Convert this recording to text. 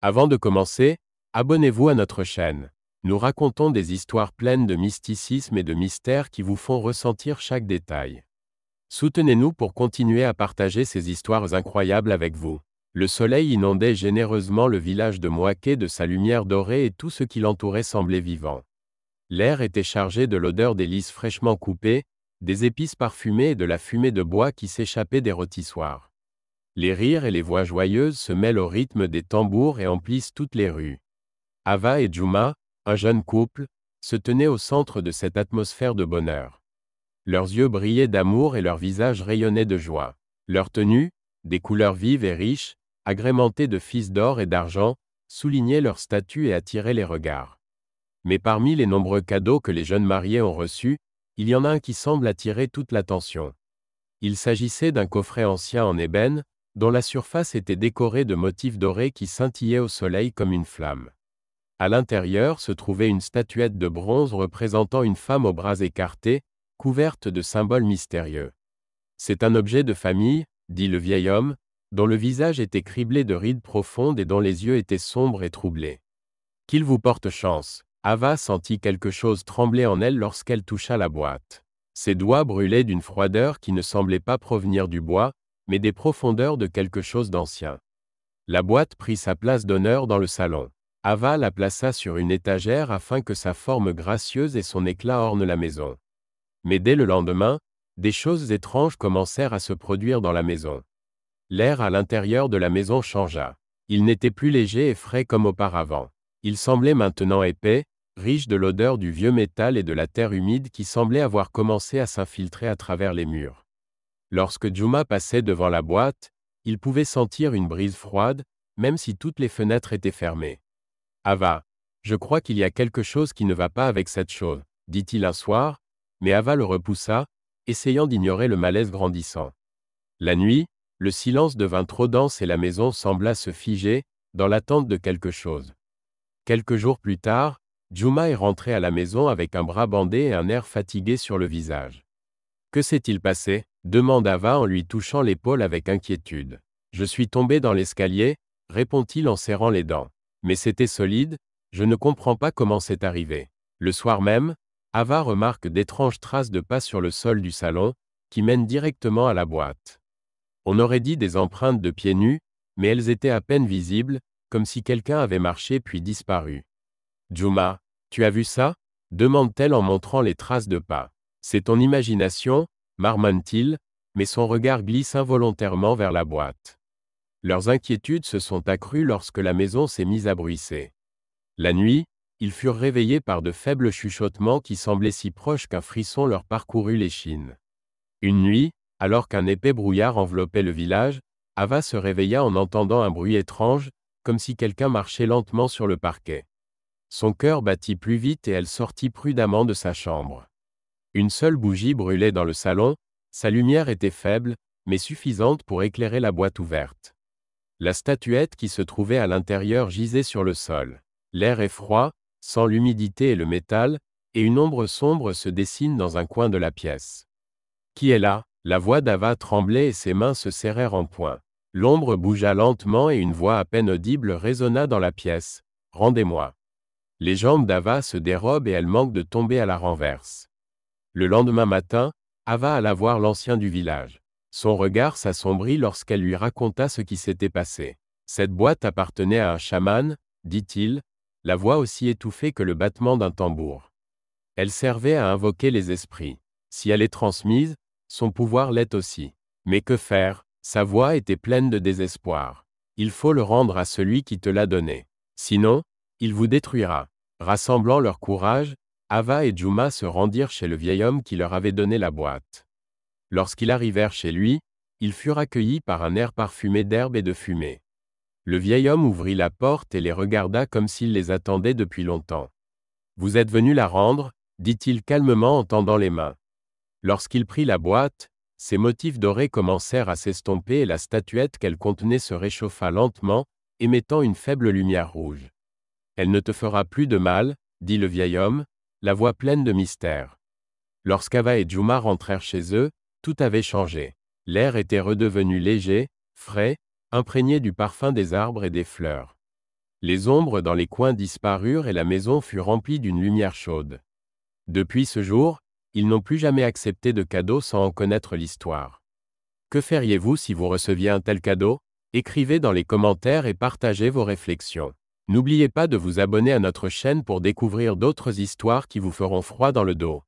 Avant de commencer, abonnez-vous à notre chaîne. Nous racontons des histoires pleines de mysticisme et de mystères qui vous font ressentir chaque détail. Soutenez-nous pour continuer à partager ces histoires incroyables avec vous. Le soleil inondait généreusement le village de Moaké de sa lumière dorée et tout ce qui l'entourait semblait vivant. L'air était chargé de l'odeur des lys fraîchement coupés, des épices parfumées et de la fumée de bois qui s'échappait des rôtissoirs. Les rires et les voix joyeuses se mêlent au rythme des tambours et emplissent toutes les rues. Ava et Juma, un jeune couple, se tenaient au centre de cette atmosphère de bonheur. Leurs yeux brillaient d'amour et leurs visages rayonnaient de joie. Leur tenue, des couleurs vives et riches, agrémentées de fils d'or et d'argent, soulignait leur statut et attirait les regards. Mais parmi les nombreux cadeaux que les jeunes mariés ont reçus, il y en a un qui semble attirer toute l'attention. Il s'agissait d'un coffret ancien en ébène, dont la surface était décorée de motifs dorés qui scintillaient au soleil comme une flamme. À l'intérieur se trouvait une statuette de bronze représentant une femme aux bras écartés, couverte de symboles mystérieux. C'est un objet de famille, dit le vieil homme, dont le visage était criblé de rides profondes et dont les yeux étaient sombres et troublés. Qu'il vous porte chance. Ava sentit quelque chose trembler en elle lorsqu'elle toucha la boîte. Ses doigts brûlaient d'une froideur qui ne semblait pas provenir du bois, mais des profondeurs de quelque chose d'ancien. La boîte prit sa place d'honneur dans le salon. Ava la plaça sur une étagère afin que sa forme gracieuse et son éclat ornent la maison. Mais dès le lendemain, des choses étranges commencèrent à se produire dans la maison. L'air à l'intérieur de la maison changea. Il n'était plus léger et frais comme auparavant. Il semblait maintenant épais, riche de l'odeur du vieux métal et de la terre humide qui semblait avoir commencé à s'infiltrer à travers les murs. Lorsque Juma passait devant la boîte, il pouvait sentir une brise froide, même si toutes les fenêtres étaient fermées. « Ava, je crois qu'il y a quelque chose qui ne va pas avec cette chose, » dit-il un soir, mais Ava le repoussa, essayant d'ignorer le malaise grandissant. La nuit, le silence devint trop dense et la maison sembla se figer, dans l'attente de quelque chose. Quelques jours plus tard, Juma est rentré à la maison avec un bras bandé et un air fatigué sur le visage. « Que s'est-il passé » demanda Ava en lui touchant l'épaule avec inquiétude. « Je suis tombé dans l'escalier, » répond-il en serrant les dents. « Mais c'était solide, je ne comprends pas comment c'est arrivé. » Le soir même, Ava remarque d'étranges traces de pas sur le sol du salon, qui mènent directement à la boîte. On aurait dit des empreintes de pieds nus, mais elles étaient à peine visibles, comme si quelqu'un avait marché puis disparu. « Juma, tu as vu ça » demande-t-elle en montrant les traces de pas. « C'est ton imagination » marmonne-t-il, mais son regard glisse involontairement vers la boîte. Leurs inquiétudes se sont accrues lorsque la maison s'est mise à bruisser. La nuit, ils furent réveillés par de faibles chuchotements qui semblaient si proches qu'un frisson leur parcourut l'échine. Une nuit, alors qu'un épais brouillard enveloppait le village, Ava se réveilla en entendant un bruit étrange, comme si quelqu'un marchait lentement sur le parquet. Son cœur battit plus vite et elle sortit prudemment de sa chambre. Une seule bougie brûlait dans le salon, sa lumière était faible, mais suffisante pour éclairer la boîte ouverte. La statuette qui se trouvait à l'intérieur gisait sur le sol. L'air est froid, sans l'humidité et le métal, et une ombre sombre se dessine dans un coin de la pièce. « Qui est là » La voix d'Ava tremblait et ses mains se serrèrent en poing. L'ombre bougea lentement et une voix à peine audible résonna dans la pièce. « Rendez-moi. » Les jambes d'Ava se dérobent et elle manque de tomber à la renverse. Le lendemain matin, Ava alla voir l'ancien du village. Son regard s'assombrit lorsqu'elle lui raconta ce qui s'était passé. « Cette boîte appartenait à un chaman, » dit-il, la voix aussi étouffée que le battement d'un tambour. Elle servait à invoquer les esprits. Si elle est transmise, son pouvoir l'est aussi. Mais que faire ? Sa voix était pleine de désespoir. Il faut le rendre à celui qui te l'a donné. Sinon, il vous détruira. Rassemblant leur courage, Ava et Juma se rendirent chez le vieil homme qui leur avait donné la boîte. Lorsqu'ils arrivèrent chez lui, ils furent accueillis par un air parfumé d'herbe et de fumée. Le vieil homme ouvrit la porte et les regarda comme s'il les attendait depuis longtemps. « Vous êtes venus la rendre » dit-il calmement en tendant les mains. Lorsqu'il prit la boîte, ses motifs dorés commencèrent à s'estomper et la statuette qu'elle contenait se réchauffa lentement, émettant une faible lumière rouge. « Elle ne te fera plus de mal, » dit le vieil homme, la voix pleine de mystère. Lorsqu'Ava et Juma rentrèrent chez eux, tout avait changé. L'air était redevenu léger, frais, imprégné du parfum des arbres et des fleurs. Les ombres dans les coins disparurent et la maison fut remplie d'une lumière chaude. Depuis ce jour, ils n'ont plus jamais accepté de cadeau sans en connaître l'histoire. Que feriez-vous si vous receviez un tel cadeau? Écrivez dans les commentaires et partagez vos réflexions. N'oubliez pas de vous abonner à notre chaîne pour découvrir d'autres histoires qui vous feront froid dans le dos.